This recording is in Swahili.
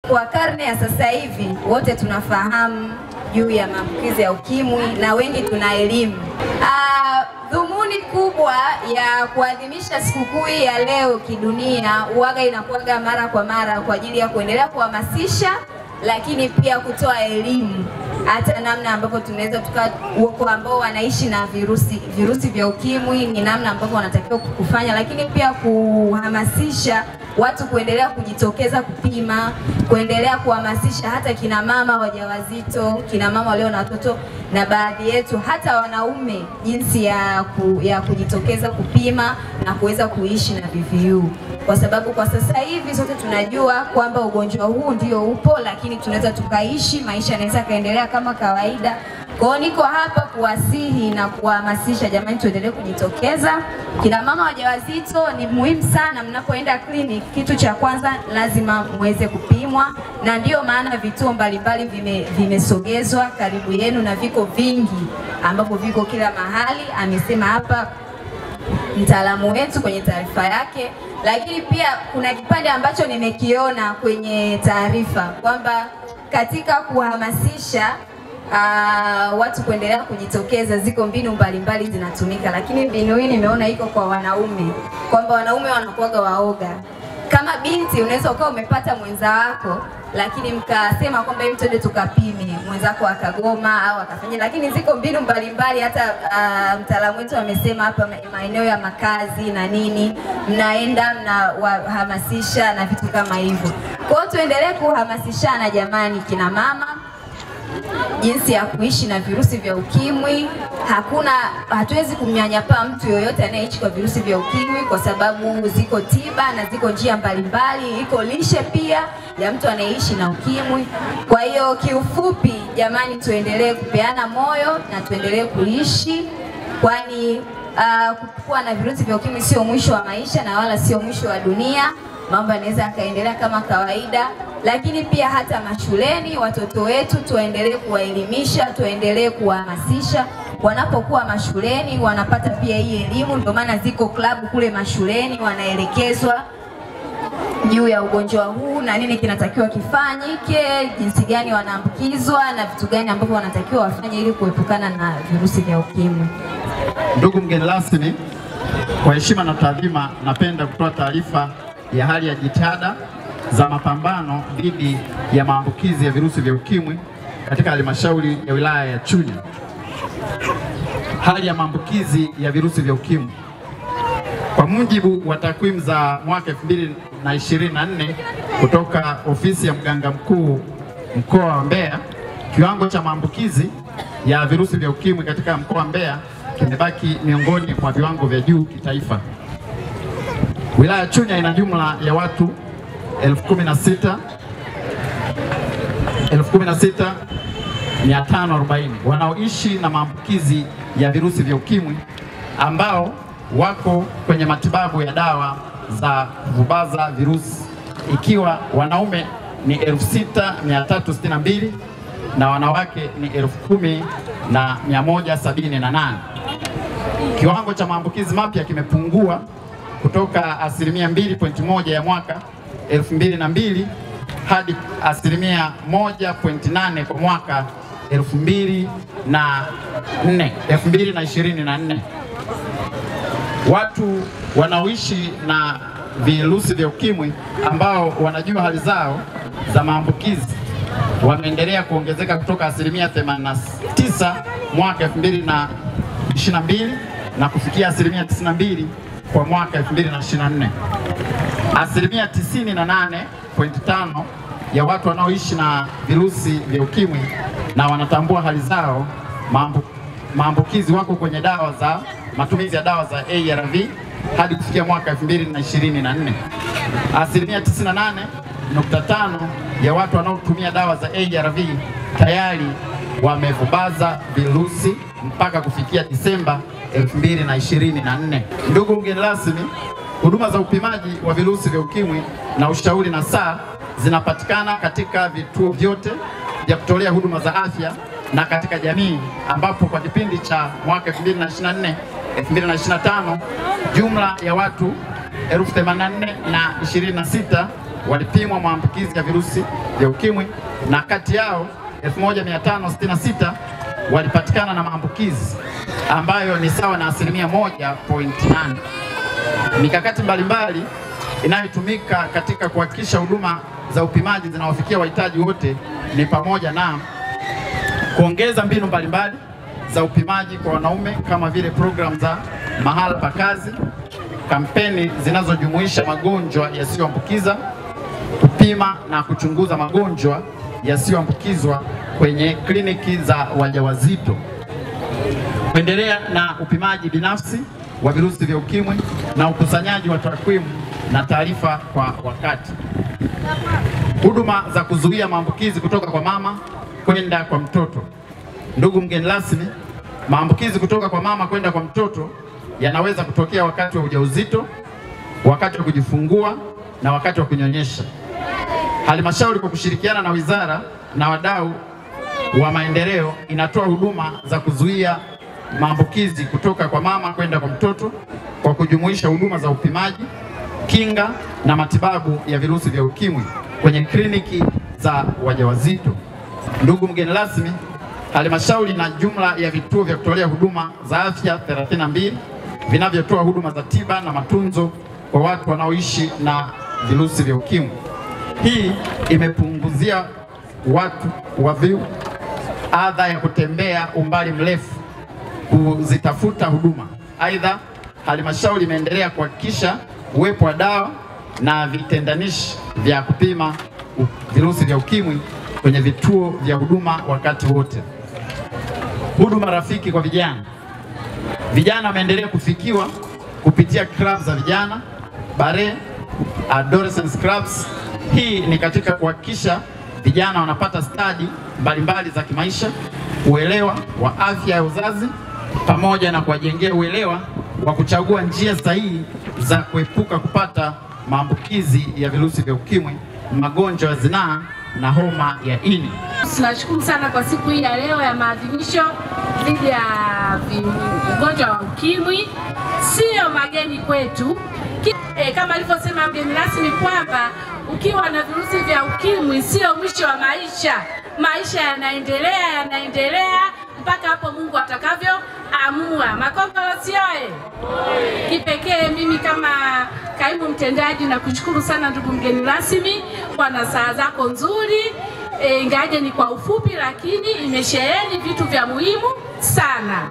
Kwa karne ya sasa hivi wote tunafahamu juu ya maambukizi ya ukimwi na wengi tuna elimu. Dhumuni kubwa ya kuadhimisha sikukuu ya leo kidunia uwaga inakuwaga mara kwa mara kwa ajili ya kuendelea kuhamasisha, lakini pia kutoa elimu hata namna ambavyo tunaweza kwa ambao wanaishi na virusi vya ukimwi ni namna ambavyo wanatakiwa kufanya, lakini pia kuhamasisha watu kuendelea kujitokeza kupima, kuendelea kuhamasisha hata kina mama wajawazito, kina mama walio na watoto na baadhi yetu hata wanaume jinsi ya kujitokeza kupima na kuweza kuishi na VVU. Kwa sababu kwa sasa hivi sote tunajua kwamba ugonjwa huu ndio upo, lakini tunaweza tukaishi, maisha yanaweza kaendelea kama kawaida. Kwa hiyo niko hapa kuwasihi na kuhamasisha, jamani, tuendelee kujitokeza. Kina mama wajawazito ni muhimu sana mnapoenda kliniki, kitu cha kwanza lazima muweze kupimwa, na ndio maana vituo mbalimbali vimesogezwa karibu yenu na viko vingi ambapo viko kila mahali. Amesema hapa mtaalamu wetu kwenye taarifa yake, lakini pia kuna kipande ambacho nimekiona kwenye taarifa kwamba katika kuhamasisha watu kuendelea kujitokeza ziko mbinu mbalimbali zinatumika, lakini mbinu hii nimeona iko kwa wanaume, kwamba wanaume wanakuwaga waoga. Kama binti unaweza ukawa umepata mwenza wako lakini mkasema kwamba hivi twende tukapime, mwenzako akagoma au akafanya, lakini ziko mbinu mbalimbali. Hata mtaalamu wetu amesema hapa maeneo ya makazi na nini, mnaenda mnawahamasisha na vitu kama hivyo. Kwa hiyo tuendelee kuhamasishana jamani, kina mama, jinsi ya kuishi na virusi vya ukimwi. Hatuwezi kumnyanyapaa mtu yoyote anayeishi kwa virusi vya ukimwi kwa sababu ziko tiba na ziko njia mbalimbali, iko lishe pia ya mtu anayeishi na ukimwi. Kwa hiyo kiufupi jamani, tuendelee kupeana moyo na tuendelee kuishi, kwani kuwa na virusi vya ukimwi sio mwisho wa maisha na wala sio mwisho wa dunia. Mambo yanaweza yakaendelea kama kawaida, lakini pia hata mashuleni watoto wetu tuendelee kuwaelimisha, tuendelee kuwahamasisha. Wanapokuwa mashuleni wanapata pia hii elimu, ndio maana ziko klabu kule mashuleni, wanaelekezwa juu ya ugonjwa huu na nini kinatakiwa kifanyike, jinsi gani wanaambukizwa na vitu gani ambavyo wanatakiwa wafanye ili kuepukana na virusi vya ukimwi. Ndugu mgeni rasmi, kwa heshima na taadhima, napenda kutoa taarifa ya hali ya jitihada za mapambano dhidi ya maambukizi ya virusi vya ukimwi katika halmashauri ya wilaya ya Chunya. Hali ya maambukizi ya virusi vya ukimwi. Kwa mujibu wa takwimu za mwaka 2024 kutoka ofisi ya mganga mkuu mkoa wa Mbeya, kiwango cha maambukizi ya virusi vya ukimwi katika mkoa wa Mbeya kimebaki miongoni mwa viwango vya juu kitaifa. Wilaya Chunya ina jumla ya watu 16,540 wanaoishi na maambukizi ya virusi vya ukimwi ambao wako kwenye matibabu ya dawa za kuvubaza virusi, ikiwa wanaume ni 6,362 na wanawake ni 10,178. Kiwango cha maambukizi mapya kimepungua kutoka 2.1% ya mwaka 2002 hadi 1.8% kwa mwaka 2024. Watu wanaoishi na virusi vya ukimwi ambao wanajua hali zao za maambukizi wameendelea kuongezeka kutoka 89% mwaka 2022 na kufikia 92% kwa mwaka 2024. 98.5% ya watu wanaoishi na virusi vya ukimwi na wanatambua hali zao maambukizi wako kwenye dawa za matumizi ya dawa za ARV hadi kufikia mwaka 2024. 98.5% ya watu wanaotumia dawa za ARV tayari wamevubaza virusi mpaka kufikia Disemba 2024. Ndugu mgeni rasmi, huduma za upimaji wa virusi vya ukimwi na ushauri nasaha zinapatikana katika vituo vyote vya kutolea huduma za afya na katika jamii, ambapo kwa kipindi cha mwaka 2024-2025 jumla ya watu 84,026 walipimwa maambukizi ya virusi vya ukimwi na kati yao 1566 walipatikana na maambukizi ambayo ni sawa na 1.8. Mikakati mbalimbali inayotumika katika kuhakikisha huduma za upimaji zinawafikia wahitaji wote ni pamoja na kuongeza mbinu mbalimbali za upimaji kwa wanaume kama vile programu za mahala pa kazi, kampeni zinazojumuisha magonjwa yasiyoambukiza, kupima na kuchunguza magonjwa yasiyoambukizwa kwenye kliniki za wajawazito, kuendelea na upimaji binafsi wa virusi vya ukimwi na ukusanyaji wa takwimu na taarifa kwa wakati. Huduma za kuzuia maambukizi kutoka kwa mama kwenda kwa mtoto. Ndugu mgeni rasmi, maambukizi kutoka kwa mama kwenda kwa mtoto yanaweza kutokea wakati wa ujauzito, wakati wa kujifungua na wakati wa kunyonyesha. Halmashauri kwa kushirikiana na wizara na wadau wa maendeleo inatoa huduma za kuzuia maambukizi kutoka kwa mama kwenda kwa mtoto kwa kujumuisha huduma za upimaji, kinga na matibabu ya virusi vya ukimwi kwenye kliniki za wajawazito. Ndugu mgeni rasmi, halmashauri na jumla ya vituo vya kutolea huduma za afya 32 vinavyotoa huduma za tiba na matunzo kwa watu wanaoishi na virusi vya ukimwi. Hii imepunguzia watu waviu adha ya kutembea umbali mrefu kuzitafuta huduma. Aidha, halmashauri imeendelea kuhakikisha uwepo wa dawa na vitendanishi vya kupima virusi vya ukimwi kwenye vituo vya huduma wakati wote. Huduma rafiki kwa vijana. Vijana wameendelea kufikiwa kupitia clubs za vijana, bare, adolescent clubs. Hii ni katika kuhakikisha vijana wanapata stadi mbalimbali za kimaisha, uelewa wa afya ya uzazi, pamoja na kuwajengea uelewa wa kuchagua njia sahihi za kuepuka kupata maambukizi ya virusi vya ukimwi, magonjwa ya zinaa na homa ya ini. Tunashukuru sana kwa siku hii ya leo ya maadhimisho dhidi ya ugonjwa wa ukimwi. Sio mageni kwetu. Kama alivyosema mgeni rasmi kwamba ukiwa na virusi vya ukimwi sio mwisho wa maisha. Maisha yanaendelea mpaka hapo Mungu atakavyoamua. Makongoloti oye! Kipekee mimi kama kaimu mtendaji na kushukuru sana ndugu mgeni rasmi kwa nasaha zako nzuri. Ingaje ni kwa ufupi lakini imesheheni vitu vya muhimu sana.